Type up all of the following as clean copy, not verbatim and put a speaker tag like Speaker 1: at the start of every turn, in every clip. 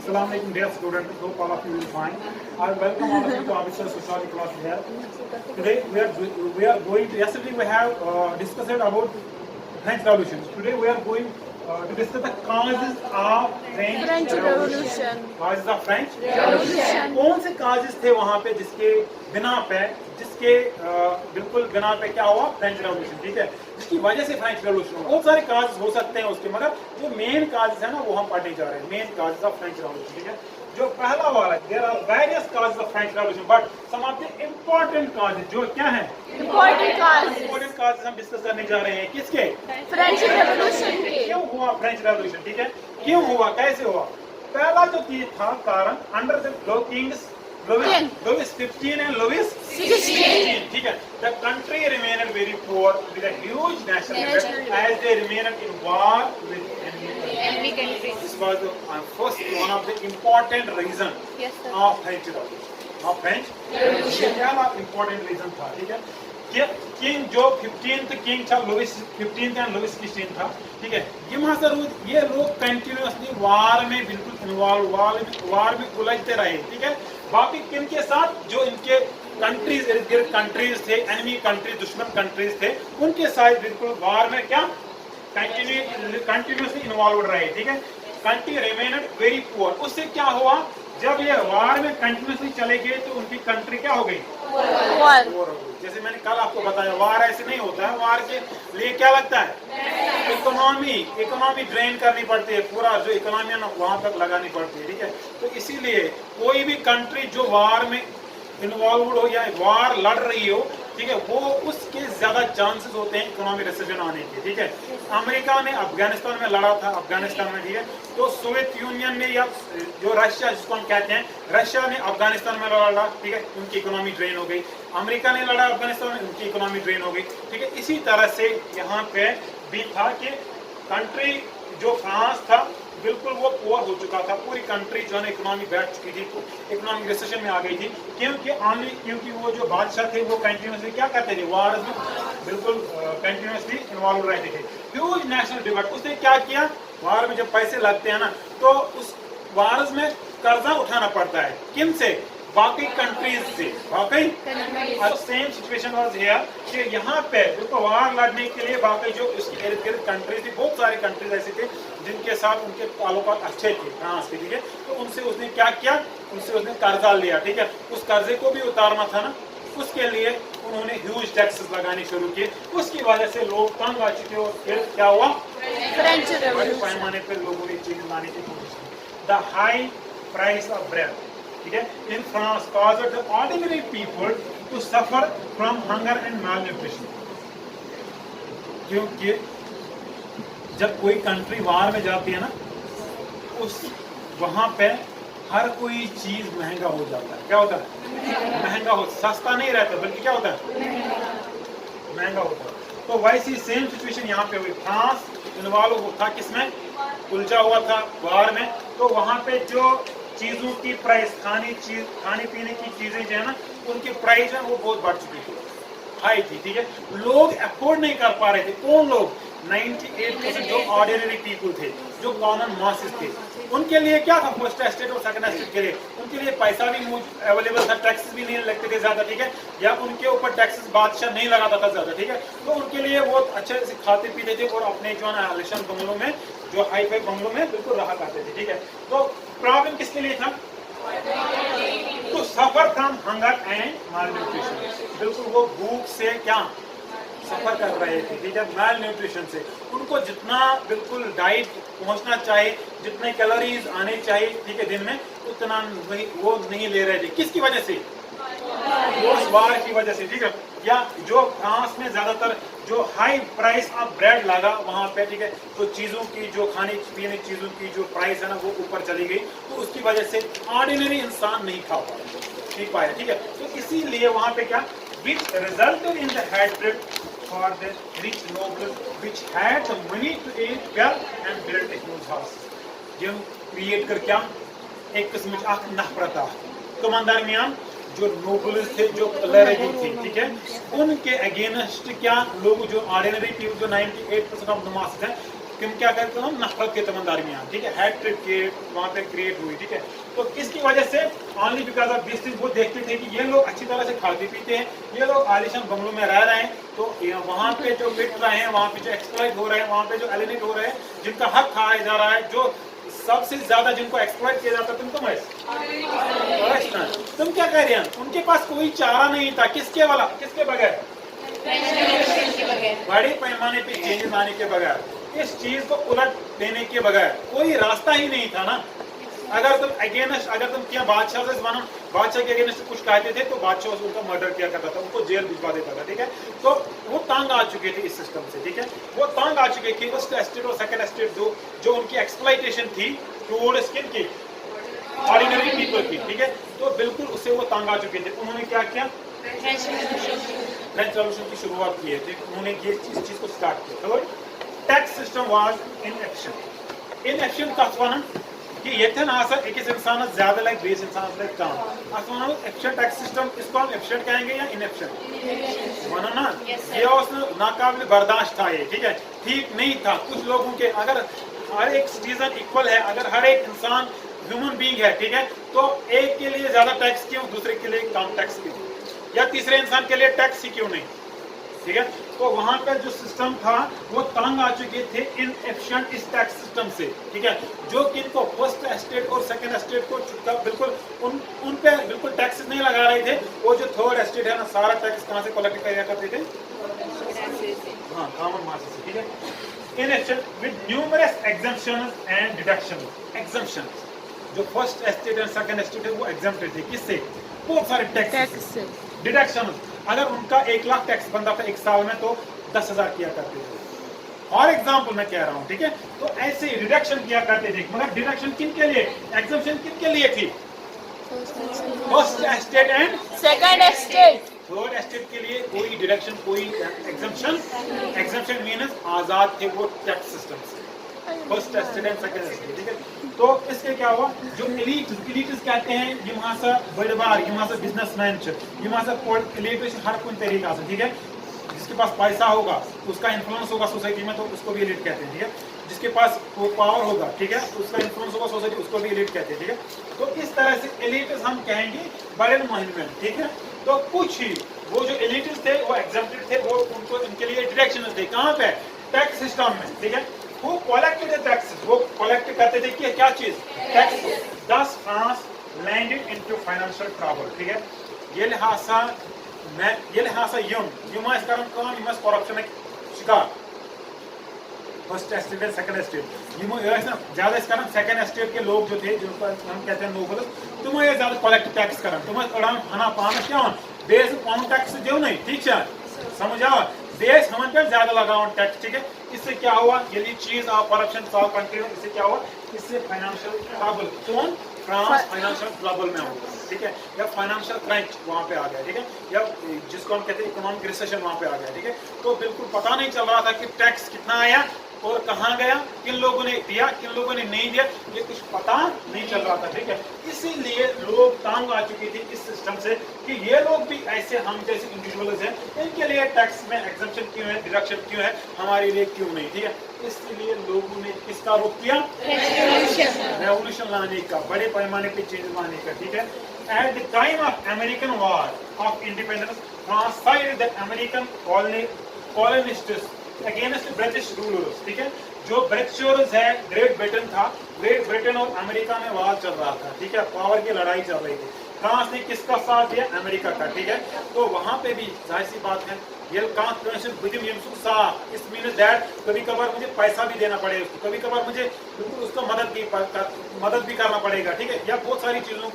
Speaker 1: Assalamu alaikum dear students, hope all of you will fine. I welcome all of you to Avishar Sociology class here. Today we are going to, yesterday we have discussed about French Revolution. Today we are going to discuss the causes of French Revolution. Causes of French Revolution. कौन से causes थे वहाँ पे जिसके बिल्कुल बिना पे क्या हुआ फ्रेंच रेवोल्यूशन, ठीक है, जिसकी वजह से फ्रेंच रेवोल्यूशन हुआ। बहुत सारे काजेस हो सकते हैं उसके, मगर जो मेन काजेस है ना वो हम पढ़ने जा रहे हैं, main causes of French revolution, ठीक है। जो पहला वाला है, there are various causes of French revolution but some of the important causes, जो क्या है इंपॉर्टेंट काजेस हम डिस्कस करने जा रहे हैं, किसके? फ्रेंच रेवोल्यूशन के। क्यों हुआ फ्रेंच रेवोल्यूशन, ठीक है, क्यों हुआ, कैसे हुआ? पहला जो चीज था कारण, अंडर द दो किंग्स Louis 15 and Louis 16, ठीक है, the country remained very poor with a huge national debt as they remained in war with enemy countries. This was the first one of the important reason of French Revolution. Of French Revolution, क्या important reason था, ठीक है, king जो 15th king था Louis 15 and Louis 16 था, ठीक है, ये लोग कंटिन्यूअसली वार में बिल्कुल इन्वॉल्व, वार में उलझते रहे, ठीक है। बाकी किन के साथ? जो इनके कंट्रीज, इर्द गिर्द कंट्रीज थे, एनिमी कंट्रीज, दुश्मन कंट्रीज थे, उनके साथ बिल्कुल वार में क्या कंटिन्यूअसली इन्वॉल्व रहे, ठीक है। Country remained very poor. उससे क्या हुआ, जब ये वार में कंटिन्यूअसली चले गए तो उनकी कंट्री क्या हो गई? वॉर हो गई। जैसे मैंने कल आपको बताया, वार ऐसे नहीं होता है, वार के लिए क्या लगता है? इकोनॉमी ड्रेन करनी पड़ती है, पूरा जो इकोनॉमी है ना वहां तक लगानी पड़ती है, ठीक है। तो इसीलिए कोई भी कंट्री जो वार में इन्वॉल्व हो या वार लड़ रही हो, ठीक है, वो उसके ज्यादा चांसेस होते हैं इकोनॉमिक रिसेशन आने के, ठीक है। अमेरिका ने अफगानिस्तान में लड़ा था, अफगानिस्तान में, ठीक है, तो सोवियत यूनियन ने या जो रशिया जिसको हम कहते हैं, रशिया ने अफगानिस्तान में लड़ा, ठीक है, उनकी इकोनॉमी ड्रेन हो गई। अमेरिका ने लड़ा अफगानिस्तान में, उनकी इकोनॉमी ड्रेन हो गई, ठीक है। इसी तरह से यहाँ पे भी था कि कंट्री जो फ्रांस था बिल्कुल वो पुअर हो चुका था, पूरी कंट्री जो है इकोनॉमी बैठ चुकी थी, इकोनॉमिक रिसेशन में आ गई थी, क्योंकि वो जो बादशाह थे वो कंटिन्यूअसली क्या करते थे, वार में बिल्कुल कंटिन्यूअसली इन्वॉल्व रहते थे। ह्यूज नेशनल डिबेट, उसने क्या किया, वार में जब पैसे लगते हैं ना तो उस वार में कर्जा उठाना पड़ता है, किन से? बाकी कंट्रीज से, बाकी सेम सिचुएशन वाज हियर कि यहाँ पे बिल्कुल वार लड़ने के लिए बाकी जो इसके इर्द गिर्द कंट्रीज थी, बहुत सारे कंट्रीज ऐसे थे जिनके साथ उनके ताल्लुकात अच्छे थे फ्रांस के, ठीक है, तो उनसे उसने क्या किया, उनसे उसने कर्जा लिया, ठीक है। उस कर्जे को भी उतारना था ना, उसके लिए उन्होंने ह्यूज टैक्सेस लगाने शुरू किए, उसकी वजह से लोग तंग आ चुके और फिर क्या हुआ, फ्रेंच रेवोल्यूशन, बड़े पैमाने पर लोगों ने चेंज लाने की कोशिश की। The high price of bread, ठीक है, in France caused the ordinary people to suffer from hunger and malnutrition। क्योंकि जब कोई कंट्री वार में जाती है ना, उस वहां पे हर कोई चीज महंगा हो जाता है। क्या होता है? महंगा हो, सस्ता नहीं रहता बल्कि क्या होता है, महंगा होता है। तो वैसी सेम सिचुएशन यहाँ पे हुई, फ्रांस इन्वॉल्व था किसमें, उलझा हुआ था वार में, तो वहां पे जो चीजों की प्राइस, खाने पीने की चीजें जो है ना, उनकी प्राइस है वो बहुत बढ़ चुकी थी, हाई थी, ठीक है, लोग अफोर्ड नहीं कर पा रहे थे। कौन लोग? 98% जो ऑर्डिनरी पीपल थे, जो कॉमन मासेस थे, उनके लिए क्या था, फर्स्ट एस्टेट और सेकंड एस्टेट के लिए उनके लिए पैसा भी अवेलेबल था, टैक्सेस भी नहीं लगते थे ज्यादा, ठीक है, या उनके ऊपर टैक्सेस बादशाह नहीं लगाता था ज्यादा, ठीक है, तो उनके लिए वो अच्छे से खाते पीते थे और अपने जो है आलिशान बंगलों में, जो हाई फाई बंगलों में बिल्कुल रहा करते थे, ठीक है। तो प्रॉब्लम किसके लिए था? तो suffer from hunger and malnutrition, बिल्कुल वो भूख से क्या सफर कर रहे थे, ठीक है, माल न्यूट्रिशन से। उनको जितना बिल्कुल डाइट पहुंचना चाहिए, जितने कैलोरीज आने चाहिए, ठीक है, दिन में, उतना वो नहीं ले रहे थे। किसकी वजह से? उस वार की वजह से, ठीक है। या जो फ्रांस में ज्यादातर जो हाई प्राइस ऑफ ब्रेड लगा वहां पे, ठीक है, तो चीजों की जो खाने पीने चीजों की जो प्राइस है ना वो ऊपर चली गई, तो उसकी वजह से ऑर्डिनरी इंसान नहीं खा पाया, ठीक है। तो इसीलिए वहां पे क्या, which resulted in the hatred for the rich nobles which had the money to eat well and build a huge house। जिन क्रिएट कर क्या एक किस्म की नफरत कमानदार मियां जो नोबल्स थे, जो लड़े थे, ठीक है, उनके अगेंस्ट क्या लोग जो ऑर्डिनरी पीपल जो 98% ऑफ द मासेस हैं, तुम क्या करते हो, नफरत के तमंदार में, ठीक है, हैट्रिक के वहां पे क्रिएट हुई, ठीक है। तो किसकी वजह से, only because of this thing. वो देखते थे कि ये लोग अच्छी तरह से खाते पीते हैं, ये लोग आलिशान बंगलों में रह रहे हैं, तो वहां पे जो पिट रहे हैं, वहां पे जो एक्सप्लॉइट हो रहे हैं, वहां पे जो एलिनेट हो रहे हैं, जिनका हक खाया जा रहा है, जो सबसे ज्यादा जिनको एक्सप्लॉइट किया जाता है, तुम क्या कह रहे हैं, उनके पास कोई चारा नहीं था, किसके बगैर, बड़े पैमाने पे चेंजेस आने के बगैर, इस चीज को उलट देने के बगैर कोई रास्ता ही नहीं था ना। अगर तुम क्या बादशाह से बादशाह के अगेंस्ट कुछ कहते थे तो बादशाह उनका मर्डर किया करता था, उनको जेल भिजवा देता था, ठीक है। तो वो तंग आ चुके थे इस सिस्टम से, ठीक है। वो तंग आ चुके थे फर्स्ट एस्टेट और सेकंड एस्टेट जो उनकी एक्सप्लॉइटेशन थी टुवर्ड्स की ऑर्डिनरी पीपल की, ठीक है। तो बिल्कुल उससे वो तंग आ चुके थे। उन्होंने क्या किया, फ्रेंच रेवोल्यूशन की शुरुआत की है, उन्होंने ये चीज को स्टार्ट किया। तो tax system was in action कथ वन कि येथन आसन अकिस इंसान ज्यादा लाइक बेस इंसान लाइक काम आसन एक्शन टैक्स सिस्टम, इसको हम एफिशिएंट कहेंगे या इनएफिशिएंट, मानो ना, ये नाकाबिल बर्दाश्त था, ये ठीक है, ठीक नहीं था। कुछ लोगों के, अगर हर एक सिटीजन इक्वल है, अगर हर एक इंसान ह्यूमन बीइंग है, ठीक है, तो एक के लिए ज्यादा टैक्स क्यों, दूसरे के लिए कम टैक्स क्यों, या तीसरे इंसान के लिए टैक्स ही क्यों नहीं, ठीक है। तो वहां पर जो सिस्टम था वो तंग आ चुके थे इनएफिशिएंट इस टैक्स सिस्टम से, ठीक है, जो कि इनको फर्स्ट एस्टेट और सेकंड एस्टेट को बिल्कुल उन पे बिल्कुल टैक्स नहीं लगा रहे थे। वो जो थर्ड एस्टेट है ना, सारा टैक्स कहां से कलेक्ट किया करते थे, हाँ, कॉमन मास से, ठीक है। Inefficient with numerous exemptions and deductions. Exemptions, जो फर्स्ट एस्टेट और सेकंड एस्टेट है वो एग्जम्प्टेड थे, किससे, बहुत सारे टैक्स से। डिडक्शन, अगर उनका 1 लाख टैक्स बनता था एक साल में, तो 10,000 किया करते थे। और एग्जाम्पल मैं कह रहा हूं, ठीक है। तो ऐसे रिडक्शन किया करते थे, मगर डिडक्शन किन के लिए, एग्जम्पशन किन के लिए थी, first estate and
Speaker 2: second estate.
Speaker 1: Third estate के लिए कोई डिडक्शन, कोई एग्जम्पशन मीन्स आजाद थे वो टैक्स सिस्टम से, first estate and second estate, ठीक है। तो इसके क्या हुआ, जो एलिट्स कहते हैं, यहां से बड़बार, यहां से बिजनेसमैन, यहां से एलिट हर कोई तरीका से, ठीक है। जिसके पास पैसा होगा, उसका इन्फ्लुएंस होगा सोसाइटी में, तो उसको भी एलिट कहते हैं, ठीक है। जिसके पास पावर होगा, ठीक है, उसका इन्फ्लुएंस होगा सोसाइटी, उसको भी एलिट कहते हैं, ठीक है। तो इस तरह से एलिट्स हम कहेंगे बड़े मुहिम में, ठीक है। तो कुछ ही वो जो एलिट्स थे वो एग्जम्प्टेड थे, वो उनको इनके लिए डिडक्शन थे, कहाँ पे, टैक्स सिस्टम में, ठीक है। वो कलेक्टेड टैक्सेस, वो कलेक्ट करते थे कि क्या चीज, टैक्स। दस France landed into financial trouble, ठीक है। ये लिहाजा यम करप्शन शिकार, first estate and second estate, ज्यादा इस कारण सेकंड एस्टेट के लोग जो थे, जिनको हम कहते हैं नोबल, तुम ये ज्यादा कलेक्ट टैक्स करन, तुम खाना पाना क्या बेस पाउंड टैक्स दो नहीं, ठीक है, समझ आओ, बेस हम पे ज्यादा लगाओ टैक्स, ठीक है। इससे क्या हुआ, ये चीज ऑफ करप्शन सॉल्व कंट्री में, इससे क्या हुआ, इससे फाइनेंशियल ट्रबल, कौन, फ्रांस फाइनेंशियल ट्रबल में होगा, ठीक है, या फाइनेंशियल क्रंच वहां पे आ गया, ठीक है, या जिसको हम कहते हैं इकोनॉमिक रिसेशन वहां पे आ गया, ठीक है। तो बिल्कुल पता नहीं चल रहा था कि टैक्स कितना आया और कहाँ गया, किन लोगों ने दिया, किन लोगों ने नहीं दिया, ये कुछ पता नहीं चल रहा था, ठीक है। इसीलिए लोग तंग आ चुके थे इस सिस्टम से कि ये लोग भी ऐसे हम जैसे इंडिविजुअल्स हैं, इनके लिए टैक्स में एग्जम्पशन क्यों है, डिडक्शन क्यों है, हमारे लिए क्यों नहीं, ठीक है। इसलिए लोगों ने किसका रुख किया, रेवोल्यूशन लाने का, बड़े पैमाने पे चेंज लाने का, ठीक है। At the time of American War of Independence, France sided the American colonists against British rulers, ठीक है। जो ब्रिटिशर्स है, ग्रेट ब्रिटेन था, ग्रेट ब्रिटेन और अमेरिका में वार चल रहा था, ठीक है, पावर की लड़ाई चल रही थी। फ्रांस ने किसका साथ दिया, अमेरिका का, ठीक है। तो वहां पे भी जाहिर सी बात है, ये इस मीन्स दैट कभी कभार मुझे पैसा भी देना पड़ेगा उसको, कभी कभार मुझे बिल्कुल उसको मदद भी करना पड़ेगा, ठीक है, या बहुत सारी चीजों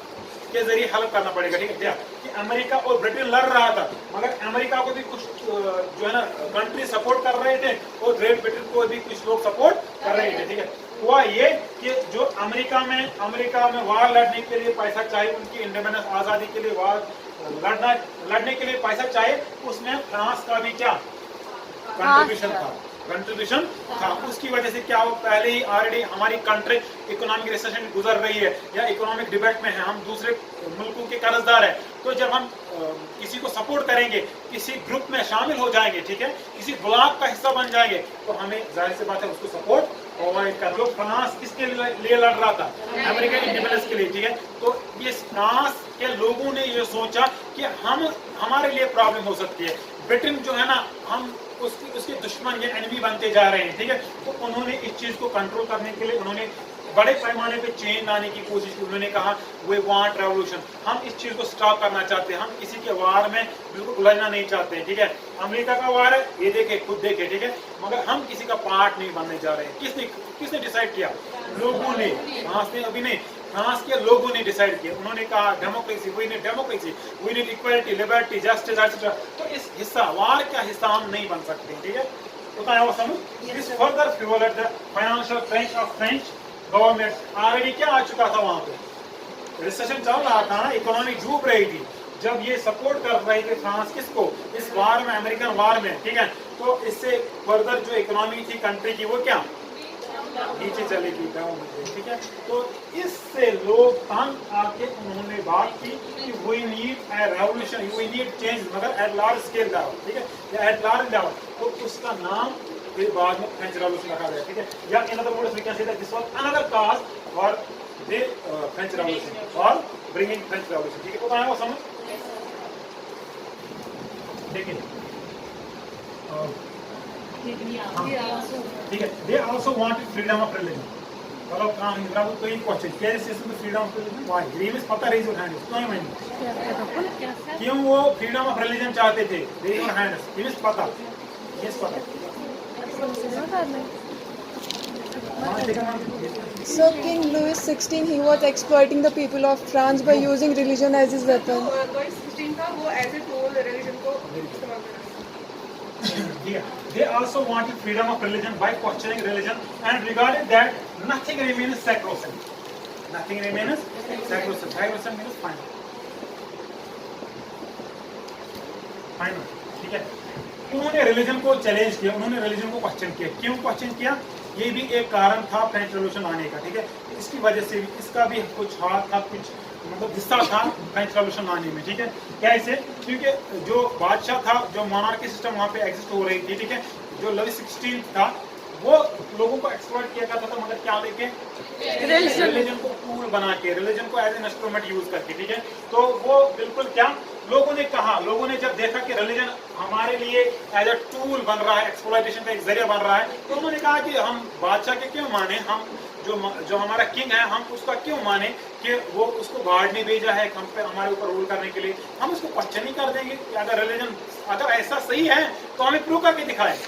Speaker 1: के जरिए हेल्प करना पड़ेगा, ठीक है। क्या कि अमेरिका और ब्रिटेन लड़ रहा था, मगर अमेरिका को भी कुछ जो है ना कंट्री सपोर्ट कर रहे थे, और ग्रेट ब्रिटेन को भी कुछ लोग सपोर्ट कर रहे थे, ठीक है। हुआ ये कि जो अमेरिका में वार लड़ने के लिए पैसा चाहिए, उनकी इंडिपेंडेंस आजादी के लिए वार लड़ने के लिए पैसा चाहिए, उसमें फ्रांस का भी क्या कंट्रीब्यूशन था। उसकी वजह से क्या हो, पहले ही ऑलरेडी हमारी कंट्री इकोनॉमिक रिसेशन गुजर रही है या इकोनॉमिक डिबेट में है, हम दूसरे मुल्कों के कर्जदार है। तो जब हम किसी को सपोर्ट करेंगे, किसी ग्रुप में शामिल हो जाएंगे, ठीक है, किसी ब्लॉक का हिस्सा बन जाएंगे, तो हमें जाहिर सी बात है उसको सपोर्ट प्रोवाइड कर लो। फ्रांस किसके लिए लड़ रहा था? अमेरिका इंडिपेंडेंस के लिए, ठीक है। तो ये फ्रांस के लोगों ने ये सोचा कि हमारे लिए प्रॉब्लम हो सकती है, ब्रिटेन जो है ना, हम उसके दुश्मन या एनिमी बनते जा रहे हैं, ठीक है। तो उन्होंने इस चीज को कंट्रोल करने के लिए उन्होंने बड़े पैमाने पे चेंज लाने की कोशिश की। उन्होंने कहा वे वांट रेवोल्यूशन, हम इस चीज को स्टॉप करना चाहते हैं, हम किसी के वार में बिल्कुल उलझना नहीं चाहते हैं, ठीक है। अमेरिका का वार है, ये देखे, खुद देखे, ठीक है, मगर हम किसी का पार्ट नहीं बनने जा रहे हैं। किसने डिसाइड किया? लोगों ने, फ्रांस ने अभी नहीं, फ्रांस के लोगों ने डिसाइड किया। उन्होंने कहा democracy, we need democracy, we need equality, liberty, justice, etcetera. तो इस हिस्सा, वार का हिस्सा हम नहीं बन सकते, ठीक है। तो समझ, this further fuelled the financial crunch of French government. Already क्या आ चुका था वहां पे? रिसेशन चल रहा था ना, इकोनॉमी डूब रही थी। जब ये सपोर्ट कर रहे थे फ्रांस किसको? इस वार में, अमेरिकन वार में, ठीक है। तो इससे फर्दर जो इकोनॉमी थी कंट्री की, वो क्या नीचे चलेगी, डाउन हो जाएगी, ठीक है। तो इससे लोग तंग आके उन्होंने बात की कि we need a revolution, we need change, मगर एट लार्ज स्केल लेवल, ठीक है, या एट लार्ज लेवल। तो उसका नाम फिर बाद में फ्रेंच रेवोल्यूशन रखा गया, ठीक है। या in other words we can say that this was another cause for the French revolution और ब्रिंगिंग फ्रेंच रेवोल्यूशन, ठीक है। तो आया वो समझ, देखिए, ठीक है। They also wanted freedom of religion. चलो काम इधर वो कोई क्वेश्चन क्या सिस्टम में फ्रीडम ऑफ रिलीजन, व्हाई ग्रीवियस पता रेज योर हैंड, क्यों मैंने क्यों वो फ्रीडम ऑफ रिलीजन चाहते थे? रेज योर हैंड, ग्रीवियस पता, यस पता।
Speaker 2: So King Louis XVI he was exploiting the people of France by using religion as his weapon.
Speaker 3: Louis XVI का वो as a tool religion को इस्तेमाल करना।
Speaker 1: Yeah. They also wanted freedom of religion by questioning religion and regarded that nothing remains sacrosanct. Nothing remains sacrosanct. Sacrosanct means final. Final. ठीक है। उन्होंने religion को challenge किया, उन्होंने रिलीजन को क्वेश्चन किया। क्यों क्वेश्चन किया? ये भी एक कारण था फ्रेंच रेवोल्यूशन आने का, ठीक है। इसकी वजह से भी, इसका भी कुछ हाथ था, कुछ मतलब हिस्सा था फ्रेंच रेवोल्यूशन आने में, ठीक है। कैसे? क्योंकि जो बादशाह था, जो मोनार्की सिस्टम वहाँ पे एग्जिस्ट हो रही थी, ठीक है, जो लुई 16 था, वो लोगों को एक्सप्लॉइट किया करता था, मगर क्या लेके? रिलीजन को टूल बना के, रिलीजन को एज एन इंस्ट्रूमेंट यूज करके, ठीक है। तो वो बिल्कुल क्या लोगों ने कहा, लोगों ने जब देखा कि रिलीजन हमारे लिए एज ए टूल बन रहा है, एक्सप्लॉइटेशन का एक जरिया बन रहा है, तो उन्होंने कहा कि हम बादशाह के क्यों माने, हम जो हमारा किंग है, हम उसका क्यों माने कि वो उसको गार्ड ने भेजा है हम पे, हमारे ऊपर रूल करने के लिए, हम उसको क्वेश्चन ही कर देंगे कि अगर रिलीजन अगर ऐसा सही है तो हमें प्रूव करके दिखाए।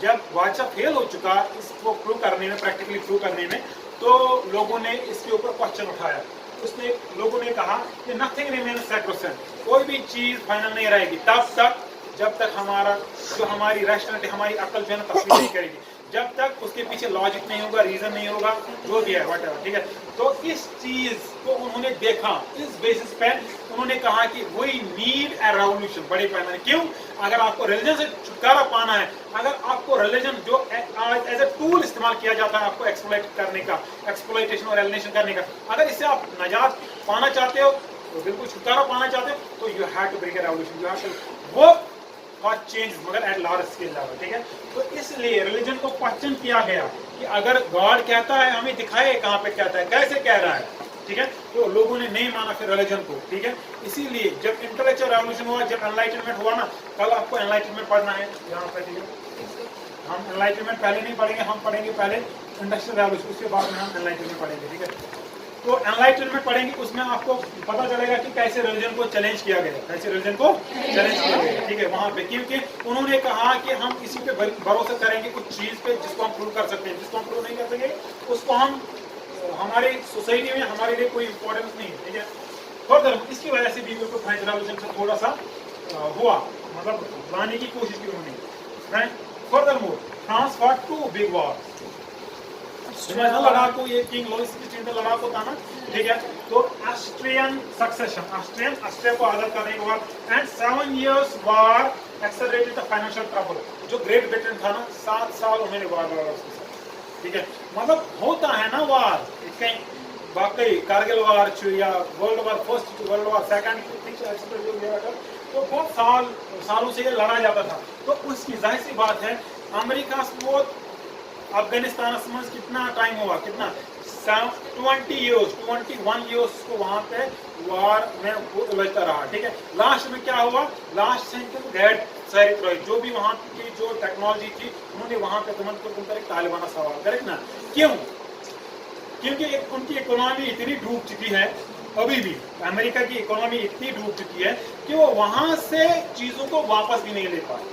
Speaker 1: जब बादशाह फेल हो चुका इसको प्रूव करने में, प्रैक्टिकली प्रूव करने में, तो लोगों ने इसके ऊपर क्वेश्चन उठाया। उसने लोगों ने कहा कि नथिंग रिमेन्स सैक्रोसेंट, कोई भी चीज फाइनल नहीं रहेगी तब तक जब तक हमारी रैशनैलिटी, हमारी अकल जो है ना तस्वीर नहीं करेगी, जब तक उसके पीछे लॉजिक नहीं होगा, रीजन नहीं होगा, जो भी है व्हाटएवर, ठीक है। तो इस चीज को उन्होंने देखा, इस बेसिस पे उन्होंने कहा कि वी नीड ए रेवोल्यूशन बड़े पैमाने। क्यों? अगर आपको रिलीजन से छुटकारा पाना है, अगर आपको रिलीजन जो एज ए टूल इस्तेमाल किया जाता है आपको एक्सप्लॉइट करने का, एक्सप्लॉइटेशन और एलिनेशन करने का, अगर इससे आप निजात पाना चाहते हो, तो बिल्कुल छुटकारा पाना चाहते हो, तो you have to bring a revolution, you have to वो चेंज, मगर एट लार्ज स्केल लेवल, ठीक है। तो इसलिए रिलीजन को क्वेश्चन किया गया कि अगर गॉड कहता है हमें दिखाए कहाँ पे कहता है, कैसे कह रहा है, ठीक है। तो लोगों ने नहीं माना फिर रिलीजन को, ठीक है। इसीलिए जब इंटेलेक्चुअल रेवोल्यूशन हुआ, जब एनलाइटनमेंट हुआ ना, कल आपको एनलाइटनमेंट पढ़ना है यहाँ पे, ठीक है। हम एनलाइटनमेंट पहले नहीं पढ़ेंगे, हम पढ़ेंगे पहले इंडस्ट्रियल रेवोल्यूशन, उसके बाद में हम एनलाइटनमेंट पढ़ेंगे, ठीक है। तो एनलाइटनमेंट पढ़ेंगे, उसमें आपको पता चलेगा कि कैसे रिलीजन को चैलेंज किया गया, कैसे रिलीजन को चैलेंज किया गया, ठीक है, वहां पे। क्योंकि उन्होंने कहा कि हम इसी पे भरोसा करेंगे कुछ चीज पे जिसको हम प्रूव कर सकते हैं, जिसको हम प्रूव नहीं कर सकेंगे उसको हम हमारी सोसाइटी में हमारे लिए कोई इंपॉर्टेंस नहीं है, ठीक है। फर्दर इसकी वजह से भी बिल्कुल फ्रेंच रेवोल्यूशन से थोड़ा सा हुआ, मतलब लाने की कोशिश की उन्होंने। Further more France fought 2 big war, लड़ाकू, ये किंग लुई 16 लड़ाकू था ना, ठीक है। तो ऑस्ट्रियन सक्सेशन, ऑस्ट्रिया को आजाद करने के बाद, and 7 years war accelerated the financial trouble. जो ग्रेट ब्रिटेन था ना, 7 साल उन्होंने वार लड़ा उसके साथ, ठीक है। मतलब होता है ना वार, कहीं वाकई कारगिल वार या world war first world war second तो बहुत सालों से ये लड़ा जाता था। तो उसकी जाहिर सी बात है अमेरिका स्पोर्ट अफगानिस्तान में कितना टाइम हुआ, कितना 21 ईयर्स को वहां पे वार में उलझता रहा। ठीक है, लास्ट में क्या हुआ, लास्ट से जो भी वहां की जो टेक्नोलॉजी थी उन्होंने वहां पे तुम पर एक तालिबाना सवाल, करेक्ट ना? क्यों? क्योंकि उनकी इकोनॉमी इतनी डूब चुकी है, अभी भी अमेरिका की इकोनॉमी इतनी डूब चुकी है कि वो वहां से चीजों को वापस भी नहीं ले पाए।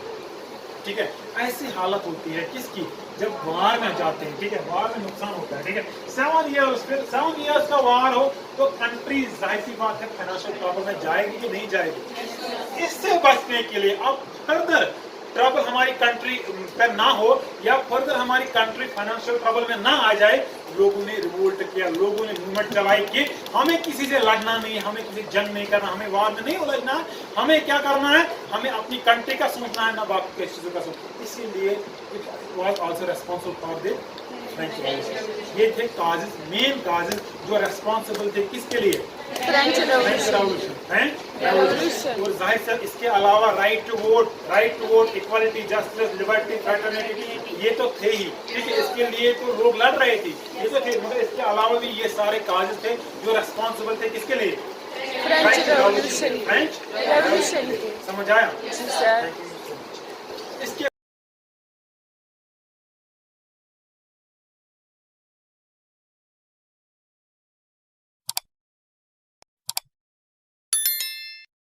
Speaker 1: ठीक है, ऐसी हालत होती है किसकी, जब वार में जाते हैं। ठीक है, वार में नुकसान होता है। ठीक है, 7 इयर्स का वार हो तो कंट्री जाहिर सी बात है फाइनेंशियल प्रॉब्लम में जाएगी कि नहीं जाएगी। इससे बचने के लिए अब फर्दर ट्रबल हमारी कंट्री पे ना हो या फर्दर हमारी कंट्री फाइनेंशियल ट्रबल में ना आ जाए, लोगों ने रिवोल्ट किया, लोगों ने मूवमेंट चलाई कि हमें किसी से लड़ना नहीं, हमें किसी जंग नहीं करना, हमें वार में नहीं उलझना, हमें क्या करना है, हमें अपनी कंट्री का सोचना है, ना बाकी किसी चीजों का सोचना। इसीलिए it was also responsible for the French revolution. ये थे काजेस, मेन काजेस जो रेस्पॉन्सिबल थे किसके लिए,
Speaker 2: फ्रेंच रेवोल्यूशन।
Speaker 1: और जाहिर से इसके अलावा right to vote, equality, justice, liberty, fraternity, ये तो थे ही। ठीक है, इसके लिए तो लोग लड़ रहे थे, ये तो थे, मगर इसके अलावा भी ये सारे काजेस थे जो रेस्पॉन्सिबल थे किसके लिए,
Speaker 2: फ्रेंच रेवोल्यूशन।
Speaker 1: French
Speaker 2: revolution.
Speaker 1: समझ आया?
Speaker 2: जी सर।
Speaker 1: इसके